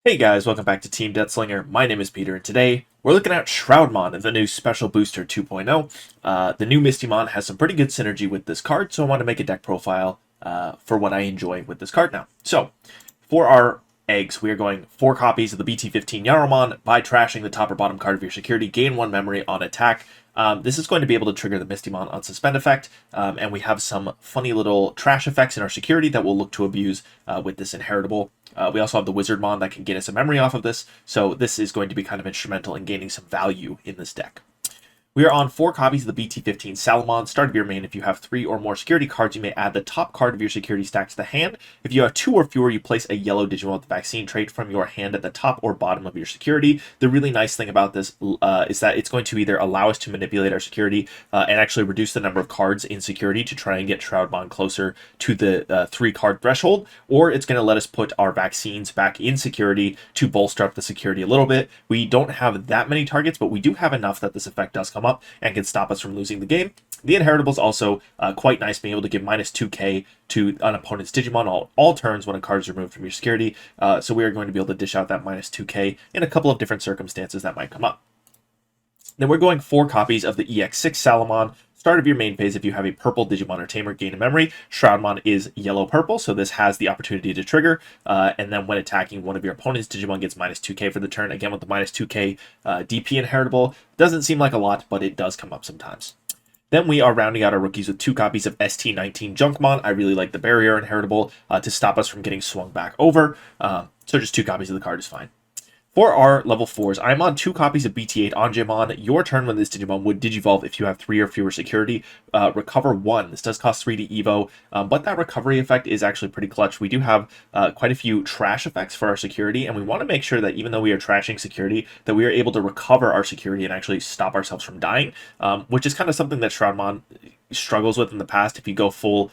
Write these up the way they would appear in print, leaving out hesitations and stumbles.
Hey guys, welcome back to Team Death Slinger. My name is Peter, and today we're looking at Shroudmon, the new Booster 2.0. The new Mistymon has some pretty good synergy with this card, so I want to make a deck profile for what I enjoy with this card now. So, for our eggs, we are going 4 copies of the BT15 Nyaromon. By trashing the top or bottom card of your security, gain 1 memory on attack. This is going to be able to trigger the Mistymon on suspend effect, and we have some funny little trash effects in our security that we'll look to abuse with this inheritable. We also have the Wizardmon that can get us a memory off of this, so this is going to be kind of instrumental in gaining some value in this deck. We are on 4 copies of the BT15 Salamon. Start of your main, if you have 3 or more security cards, you may add the top card of your security stack to the hand. If you have 2 or fewer, you place a yellow Digimon with the vaccine trait from your hand at the top or bottom of your security. The really nice thing about this is that it's going to either allow us to manipulate our security and actually reduce the number of cards in security to try and get Shroudmon closer to the 3-card threshold, or it's going to let us put our vaccines back in security to bolster up the security a little bit. We don't have that many targets, but we do have enough that this effect does come up and can stop us from losing the game. The inheritable is also quite nice, being able to give minus 2k to an opponent's Digimon all turns when a card is removed from your security. So we are going to be able to dish out that minus 2k in a couple of different circumstances that might come up. Then we're going 4 copies of the EX6 Salamon. Start of your main phase, if you have a purple Digimon or Tamer, gain a memory. Shroudmon is yellow-purple, so this has the opportunity to trigger. And then when attacking one of your opponent's Digimon, gets minus 2k for the turn. Again, with the minus 2k DP inheritable. Doesn't seem like a lot, but it does come up sometimes. Then we are rounding out our rookies with 2 copies of ST19 Junkmon. I really like the barrier inheritable to stop us from getting swung back over. So just 2 copies of the card is fine. For our level 4s, I'm on 2 copies of BT8-Angemon. Your turn when this Digimon would Digivolve if you have 3 or fewer security. Recover 1. This does cost 3 to Evo, but that recovery effect is actually pretty clutch. We do have quite a few trash effects for our security, and we want to make sure that even though we are trashing security, that we are able to recover our security and actually stop ourselves from dying, which is kind of something that Shroudmon struggles with in the past. If you go full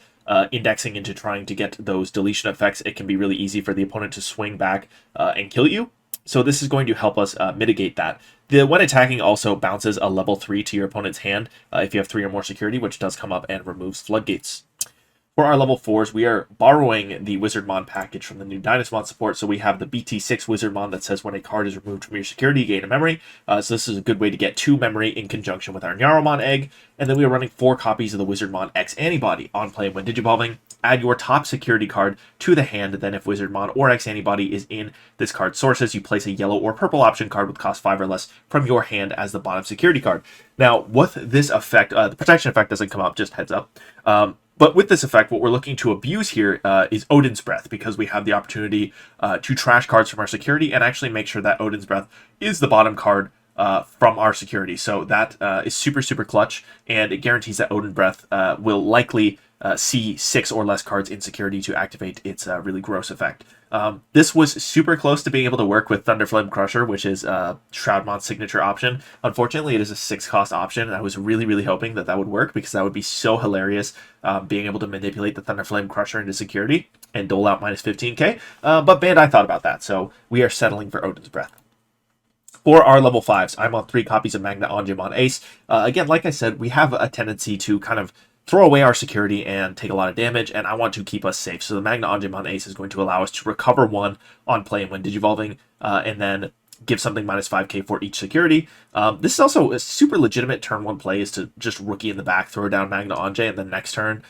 indexing into trying to get those deletion effects, it can be really easy for the opponent to swing back and kill you. So this is going to help us mitigate that. When attacking also bounces a level 3 to your opponent's hand if you have 3 or more security, which does come up and removes floodgates. For our level 4s, we are borrowing the Wizardmon package from the new Dynasmon support. So we have the BT6 Wizardmon that says when a card is removed from your security, you gain a memory. So this is a good way to get 2 memory in conjunction with our Nyaromon egg. And then we are running 4 copies of the Wizardmon X-antibody. On play when Digivolving, add your top security card to the hand. Then if Wizardmon or X-antibody is in this card's sources, you place a yellow or purple option card with cost 5 or less from your hand as the bottom security card. Now, with this effect, the protection effect doesn't come up, just heads up. But with this effect, what we're looking to abuse here is Odin's Breath, because we have the opportunity to trash cards from our security and actually make sure that Odin's Breath is the bottom card from our security. So that is super, super clutch, and it guarantees that Odin Breath will likely see 6 or less cards in security to activate its really gross effect. This was super close to being able to work with Thunderflame Crusher, which is Shroudmon's signature option. Unfortunately, it is a 6-cost option, and I was really, really hoping that that would work, because that would be so hilarious, being able to manipulate the Thunderflame Crusher into security and dole out minus 15k. But Bandai thought about that, so we are settling for Odin's Breath. For our level 5s, I'm on 3 copies of MagnaAngemon ACE. Again, like I said, we have a tendency to kind of throw away our security and take a lot of damage, and I want to keep us safe. So the MagnaAngemon ACE is going to allow us to recover 1 on play and when Digivolving, and then give something minus 5k for each security. This is also a super legitimate turn 1 play, is to just rookie in the back, throw down MagnaAnge, and then next turn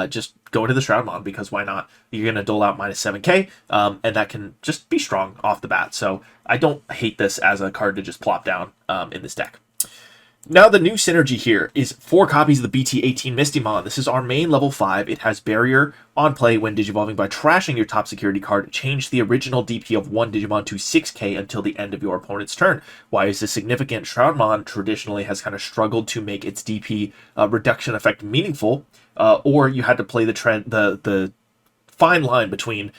just go into the Shroudmon, because why not? You're going to dole out minus 7k, and that can just be strong off the bat. So I don't hate this as a card to just plop down in this deck. Now the new synergy here is 4 copies of the BT18 Mistymon. This is our main level 5. It has barrier. On play when Digivolving, by trashing your top security card, change the original DP of 1 Digimon to 6k until the end of your opponent's turn. Why is this significant? Shroudmon traditionally has kind of struggled to make its DP reduction effect meaningful, or you had to play the fine line between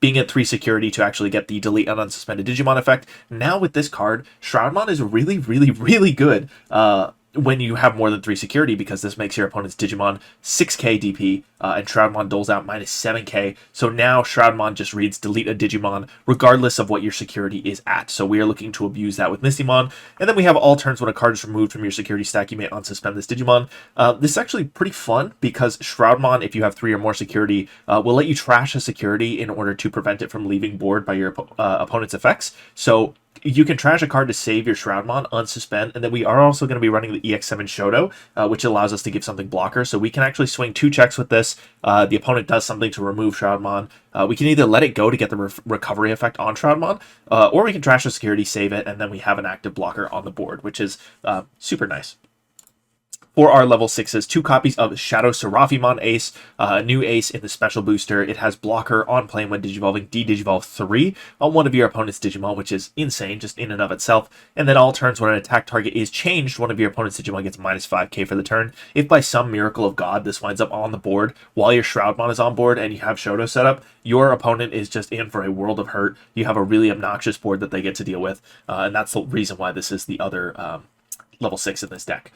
being at 3 security to actually get the delete and unsuspended Digimon effect. Now with this card, Shroudmon is really, really, really good when you have more than 3 security, because this makes your opponent's Digimon 6k DP, and Shroudmon doles out minus 7k. So now Shroudmon just reads delete a Digimon regardless of what your security is at. So we are looking to abuse that with Mistymon. And then we have all turns when a card is removed from your security stack, you may unsuspend this Digimon. This is actually pretty fun because Shroudmon, if you have 3 or more security, will let you trash a security in order to prevent it from leaving board by your opponent's effects. So you can trash a card to save your Shroudmon, unsuspend, and then we are also going to be running the EX7 Shoto, which allows us to give something blocker. So we can actually swing 2 checks with this. The opponent does something to remove Shroudmon. We can either let it go to get the recovery effect on Shroudmon, or we can trash the security, save it, and then we have an active blocker on the board, which is super nice. For our level 6s, 2 copies of ShadowSeraphimon ACE, new ace in the special booster. It has blocker on plane when digivolving, de-digivolve 3 on one of your opponent's Digimon, which is insane just in and of itself. And then all turns when an attack target is changed, one of your opponent's Digimon gets minus 5k for the turn. If by some miracle of God this winds up on the board while your Shroudmon is on board and you have Shoto set up, your opponent is just in for a world of hurt. You have a really obnoxious board that they get to deal with, and that's the reason why this is the other level 6 in this deck.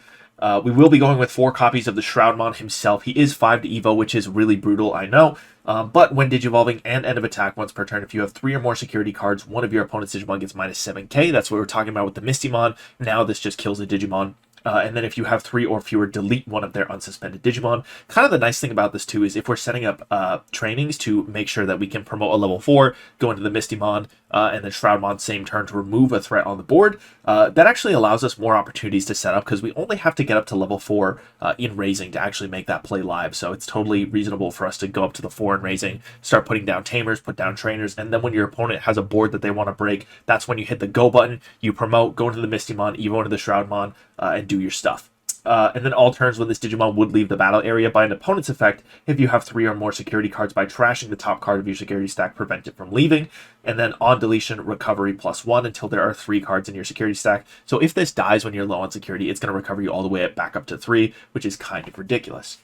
We will be going with 4 copies of the Shroudmon himself. He is 5 to Evo, which is really brutal, I know. But when digivolving and end of attack once per turn, if you have 3 or more security cards, one of your opponent's Digimon gets minus 7k. That's what we're talking about with the Mistymon. Now this just kills a Digimon. And then if you have 3 or fewer, delete one of their unsuspended Digimon. Kind of the nice thing about this too is if we're setting up trainings to make sure that we can promote a level 4, go into the Mistymon, and then Shroudmon same turn to remove a threat on the board, that actually allows us more opportunities to set up because we only have to get up to level 4 in raising to actually make that play live. So it's totally reasonable for us to go up to the 4 in raising, start putting down Tamers, put down trainers, and then when your opponent has a board that they want to break, that's when you hit the go button, you promote, go into the Mistymon, Evo into the Shroudmon, and do your stuff. And then all turns when this Digimon would leave the battle area by an opponent's effect, if you have 3 or more security cards, by trashing the top card of your security stack, prevent it from leaving. And then on deletion, recovery +1 until there are 3 cards in your security stack. So if this dies when you're low on security, it's going to recover you all the way back up to 3, which is kind of ridiculous.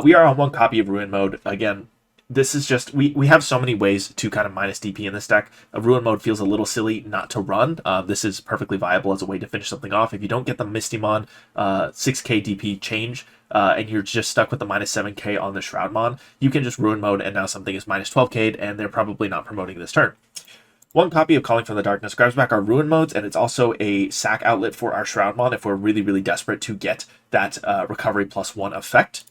We are on 1 copy of Ruin Mode. Again, this is just, we have so many ways to kind of minus DP in this deck. Ruin Mode feels a little silly not to run. This is perfectly viable as a way to finish something off. If you don't get the Mistymon 6k DP change, and you're just stuck with the minus 7k on the Shroudmon, you can just Ruin Mode, and now something is minus 12k, and they're probably not promoting this turn. 1 copy of Calling from the Darkness grabs back our Ruin Modes, and it's also a sack outlet for our Shroudmon if we're really, really desperate to get that recovery +1 effect.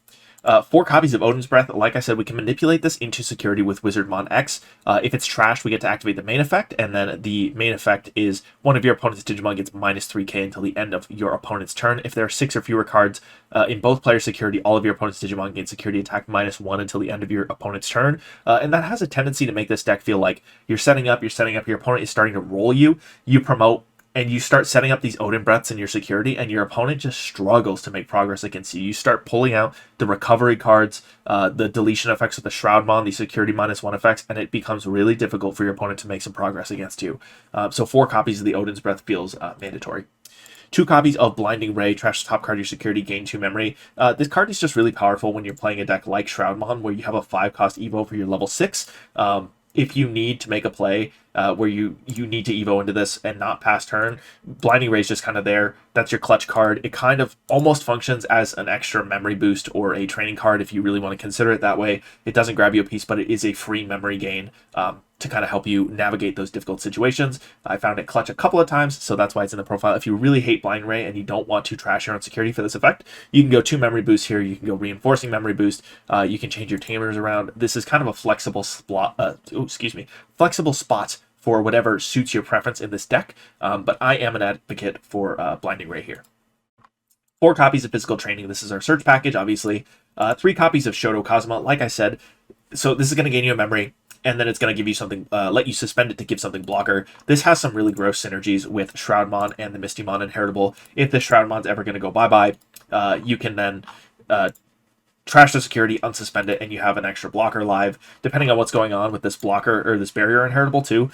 4 copies of Odin's Breath. Like I said, we can manipulate this into security with Wizardmon X. If it's trashed, we get to activate the main effect, and then the main effect is one of your opponent's Digimon gets minus 3k until the end of your opponent's turn. If there are 6 or fewer cards in both player security, all of your opponent's Digimon gain security attack -1 until the end of your opponent's turn. And that has a tendency to make this deck feel like you're setting up, your opponent is starting to roll you, you promote, and you start setting up these Odin Breaths in your security, and your opponent just struggles to make progress against you. You start pulling out the recovery cards, the deletion effects with the Shroudmon, the security -1 effects, and it becomes really difficult for your opponent to make some progress against you. So 4 copies of the Odin's Breath feels mandatory. 2 copies of Blinding Ray, trash the top card of your security, gain 2 memory. This card is just really powerful when you're playing a deck like Shroudmon, where you have a 5-cost Evo for your level 6. If you need to make a play where you need to Evo into this and not pass turn, Blinding Ray is just kind of there. That's your clutch card. It kind of almost functions as an extra memory boost or a training card if you really want to consider it that way. It doesn't grab you a piece, but it is a free memory gain to kind of help you navigate those difficult situations. I found it clutch a couple of times, so that's why it's in the profile. If you really hate Blinding Ray and you don't want to trash your own security for this effect, you can go 2 memory boosts here. You can go reinforcing memory boost. You can change your Tamers around. This is kind of a flexible flexible spot for whatever suits your preference in this deck, but I am an advocate for Blinding Ray here. 4 copies of Physical Training. This is our search package, obviously. 3 copies of Shoto Kazama, like I said. So this is going to gain you a memory, and then it's going to give you something, let you suspend it to give something blocker. This has some really gross synergies with Shroudmon and the Mistymon Inheritable. If the Shroudmon's ever going to go bye-bye, you can then trash the security, unsuspend it, and you have an extra blocker live. Depending on what's going on with this blocker or this barrier inheritable too,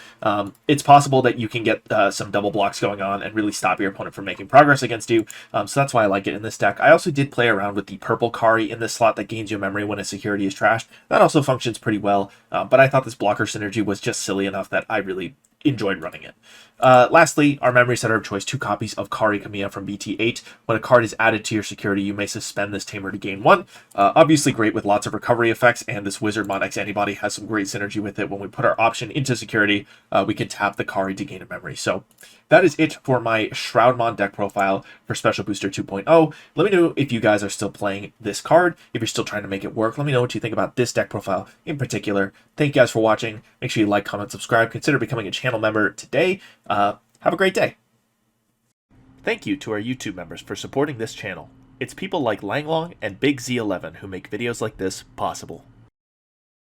it's possible that you can get some double blocks going on and really stop your opponent from making progress against you. So that's why I like it in this deck. I also did play around with the purple Kari in this slot that gains you memory when a security is trashed. That also functions pretty well, but I thought this blocker synergy was just silly enough that I really enjoyed running it. Lastly, our memory setter of choice, 2 copies of Kari Kamiya from BT8. When a card is added to your security, you may suspend this Tamer to gain 1. Obviously great with lots of recovery effects, and this Wizardmon X-antibody has some great synergy with it. When we put our option into security, we can tap the Kari to gain a memory. So that is it for my Shroudmon deck profile for Special Booster 2.0. Let me know if you guys are still playing this card, if you're still trying to make it work. Let me know what you think about this deck profile in particular. Thank you guys for watching. Make sure you like, comment, subscribe. Consider becoming a channel member today. Have a great day. Thank you to our YouTube members for supporting this channel. It's people like Langlong and Big Z11 who make videos like this possible.